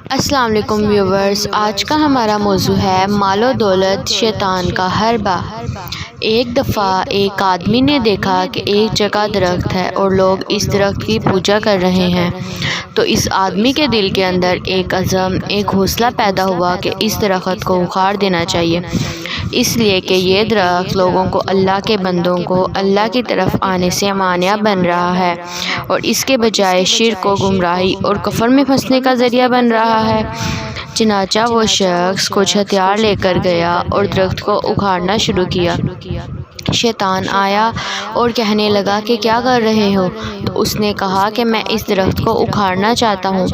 السلام علیکم ویورز، آج کا ہمارا موضوع ہے مال و دولت شیطان کا حربہ۔ ایک دفعہ ایک آدمی نے دیکھا کہ ایک جگہ درخت ہے اور لوگ اس درخت کی پوجا کر رہے ہیں، تو اس آدمی کے دل کے اندر ایک عزم، ایک حوصلہ پیدا ہوا کہ اس درخت کو اکھاڑ دینا چاہیے، اس لیے کہ یہ درخت لوگوں کو، اللہ کے بندوں کو اللہ کی طرف آنے سے مانع بن رہا ہے اور اس کے بجائے شرک و گمراہی اور کفر میں پھنسنے کا ذریعہ بن رہا ہے۔ چنانچہ وہ شخص کچھ ہتھیار لے کر گیا اور درخت کو اکھاڑنا شروع کیا۔ شیطان آیا اور کہنے لگا کہ کیا کر رہے ہو؟ تو اس نے کہا کہ میں اس درخت کو اکھاڑنا چاہتا ہوں،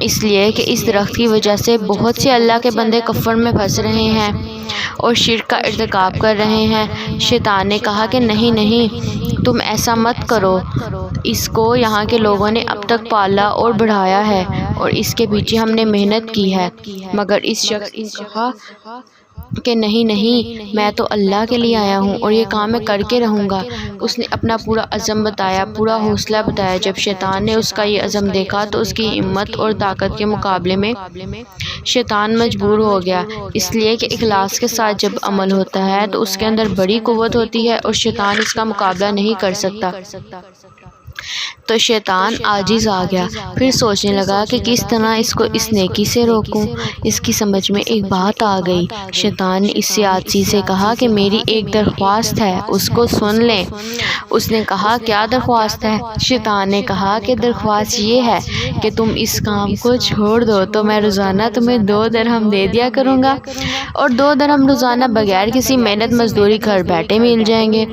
اس لیے کہ اس درخت کی وجہ سے بہت سے اللہ کے بندے کفر میں پھنس رہے ہیں اور شرک کا ارتکاب کر رہے ہیں۔ شیطان نے کہا کہ نہیں، تم ایسا مت کرو، اس کو یہاں کے لوگوں نے اب تک پالا اور بڑھایا ہے اور اس کے پیچھے ہم نے محنت کی ہے۔ مگر اس شخص نے کہا کہ نہیں، میں تو اللہ کے لیے آیا ہوں اور یہ کام میں کر کے رہوں گا۔ اس نے اپنا پورا عزم بتایا، پورا حوصلہ بتایا۔ جب شیطان نے اس کا یہ عزم دیکھا تو اس کی ہمت اور طاقت کے مقابلے میں شیطان مجبور ہو گیا، اس لیے کہ اخلاص کے ساتھ جب عمل ہوتا ہے تو اس کے اندر بڑی قوت ہوتی ہے اور شیطان اس کا مقابلہ نہیں کر سکتا۔ تو شیطان عاجز آ گیا، پھر سوچنے لگا کہ کس طرح اس کو اس نیکی سے روکوں۔ اس کی سمجھ میں ایک بات آ گئی۔ شیطان نے اس سیاسی سے کہا کہ میری ایک درخواست ہے، اس کو سن لیں۔ اس نے کہا کیا درخواست ہے؟ شیطان نے کہا کہ درخواست یہ ہے کہ تم اس کام کو چھوڑ دو تو میں روزانہ تمہیں 2 درہم دے دیا کروں گا، اور 2 درہم روزانہ بغیر کسی محنت مزدوری گھر بیٹھے مل جائیں گے۔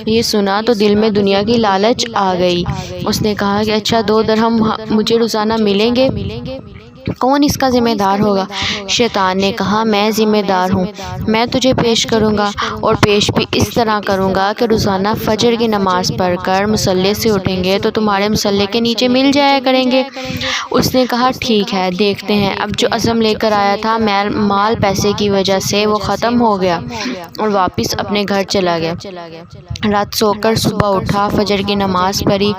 یہ سنا تو دل میں دنیا کی لالچ آ گئی۔ اس نے کہا کہ اچھا 2 درہم مجھے روزانہ ملیں گے، کون اس کا ذمہ دار ہوگا؟ شیطان نے کہا میں ذمہ دار ہوں، میں تجھے پیش کروں گا، اور پیش بھی اس طرح کروں گا کہ روزانہ فجر کی نماز پڑھ کر مصلے سے اٹھیں گے تو تمہارے مصلے کے نیچے مل جایا کریں گے۔ اس نے کہا ٹھیک ہے، دیکھتے ہیں۔ اب جو عزم لے کر آیا تھا، مال پیسے کی وجہ سے وہ ختم ہو گیا اور واپس اپنے گھر چلا گیا۔ رات سو کر صبح اٹھا، فجر کی نماز پڑھی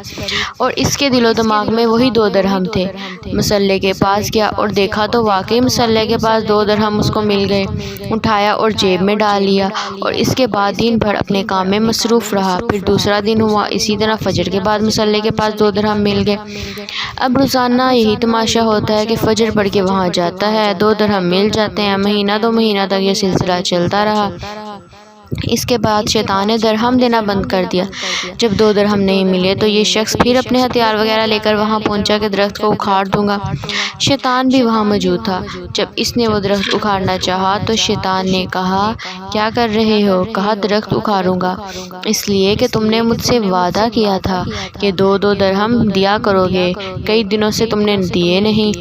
اور اس کے دل و دماغ میں وہی 2 درہم تھے۔ مصلے کے پاس گیا اور دیکھا تو واقعی مصلے کے پاس 2 درہم اس کو مل گئے۔ اٹھایا اور جیب میں ڈال لیا اور اس کے بعد دن بھر اپنے کام میں مصروف رہا۔ پھر دوسرا دن ہوا، اسی طرح فجر کے بعد مصلے کے پاس 2 درہم مل گئے۔ اب روزانہ یہی تماشا ہوتا ہے کہ فجر پڑھ کے وہاں جاتا ہے، 2 درہم مل جاتے ہیں۔ مہینہ 2 مہینہ تک یہ سلسلہ چلتا رہا۔ اس کے بعد شیطان نے درہم دینا بند کر دیا۔ جب 2 درہم نہیں ملے تو یہ شخص پھر اپنے ہتھیار وغیرہ لے کر وہاں پہنچا کہ درخت کو اکھاڑ دوں گا۔ شیطان بھی وہاں موجود تھا۔ جب اس نے وہ درخت اکھاڑنا چاہا تو شیطان نے کہا کیا کر رہے ہو؟ کہا درخت اکھاڑوں گا، اس لیے کہ تم نے مجھ سے وعدہ کیا تھا کہ 2 درہم دیا کرو گے، کئی دنوں سے تم نے دیے نہیں،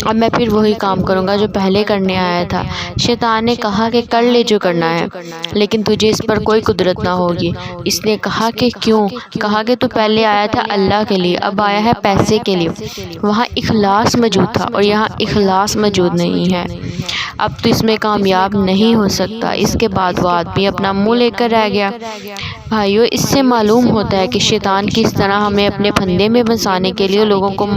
اب میں پھر وہی کام کروں گا جو پہلے کرنے آیا تھا۔ شیطان نے کہا کہ کر لے جو کرنا ہے، لیکن تجھے اس پر کوئی قدرت نہ ہوگی۔ اس نے کہا کہ کیوں؟ کہا کہ تو پہلے آیا تھا اللہ کے لیے، اب آیا ہے پیسے کے لیے۔ وہاں اخلاص موجود تھا اور یہاں اخلاص موجود نہیں ہے، اب تو اس میں کامیاب نہیں ہو سکتا۔ اس کے بعد وہ آدمی اپنا منہ لے کر رہ گیا۔ بھائیو، اس سے معلوم ہوتا ہے کہ شیطان کس طرح ہمیں اپنے پھندے میں پھنسانے کے لیے لوگوں کو